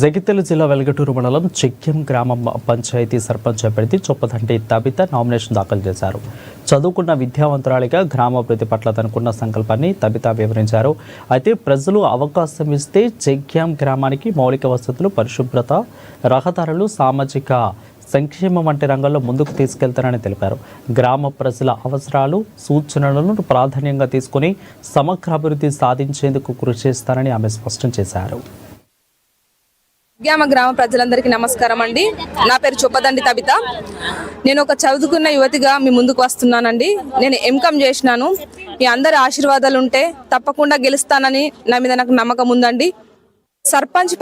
జగిత్యాల జిల్లా వెల్గటూరు మండలం చెక్యం గ్రామ పంచాయతీ సర్పంచ్ అభ్యర్థి చొప్పదంటి తబిత నామినేషన్ దాఖలు చేశారు. చదువుకున్న విద్యావంతురాలిగా గ్రామాభివృద్ధి పట్ల తనకున్న సంకల్పాన్ని తబిత వివరించారు. అయితే ప్రజలు అవకాశం ఇస్తే చెక్యం గ్రామానికి మౌలిక వసతులు, పరిశుభ్రత, రహదారులు, సామాజిక సంక్షేమం వంటి రంగాల్లో ముందుకు తీసుకెళ్తారని తెలిపారు. గ్రామ ప్రజల అవసరాలు, సూచనలను ప్రాధాన్యంగా తీసుకుని సమగ్ర అభివృద్ధి సాధించేందుకు కృషి చేస్తారని ఆమె స్పష్టం చేశారు. గ్రామ ప్రజలందరికీ నమస్కారం అండి. నా పేరు చొప్పదండి తబిత. నేను ఒక చదువుకున్న యువతిగా మీ ముందుకు వస్తున్నానండి. నేను ఎంకామ్ చేసినాను. మీ అందరి ఆశీర్వాదాలు ఉంటే తప్పకుండా గెలుస్తానని నా మీద నాకు నమ్మకం ఉందండి. సర్పంచ్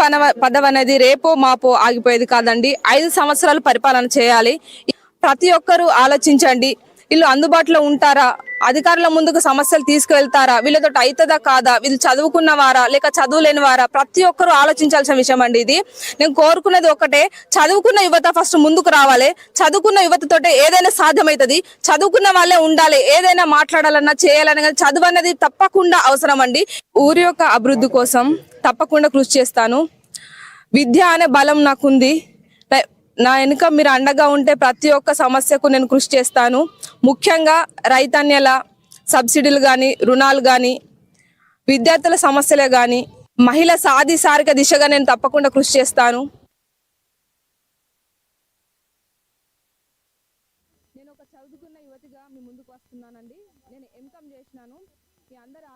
పదవి అనేది రేపో మాపో ఆగిపోయేది కాదండి. 5 సంవత్సరాలు పరిపాలన చేయాలి. ప్రతి ఒక్కరూ ఆలోచించండి. వీళ్ళు అందుబాటులో ఉంటారా, అధికారుల ముందుకు సమస్యలు తీసుకువెళ్తారా, వీళ్ళతో అవుతుందా కాదా, వీళ్ళు చదువుకున్నవారా లేక చదువులేని వారా, ప్రతి ఒక్కరూ ఆలోచించాల్సిన విషయం అండి ఇది. నేను కోరుకున్నది ఒకటే, చదువుకున్న యువత ఫస్ట్ ముందుకు రావాలి. చదువుకున్న యువతతోటే ఏదైనా సాధ్యమవుతుంది. చదువుకున్న వాళ్ళే ఉండాలి. ఏదైనా మాట్లాడాలన్నా చేయాలన్నా చదువు అనేది తప్పకుండా అవసరం అండి. ఊరి యొక్క అభివృద్ధి కోసం తప్పకుండా కృషి చేస్తాను. విద్య అనే బలం నాకుంది. నా వెనుక మీరు అండగా ఉంటే ప్రతి ఒక్క సమస్యకు నేను కృషి చేస్తాను. ముఖ్యంగా రైతన్యాల సబ్సిడీలు కానీ, రుణాలు కానీ, విద్యార్థుల సమస్యలే కానీ, మహిళా సాధికారిక దిశగా నేను తప్పకుండా కృషి చేస్తాను. నేను ఒక చదువుకున్న యువతిగా మీ ముందుకు వస్తున్నానండి. నేను ఎంకామ్ చేసినాను. మీ అందరి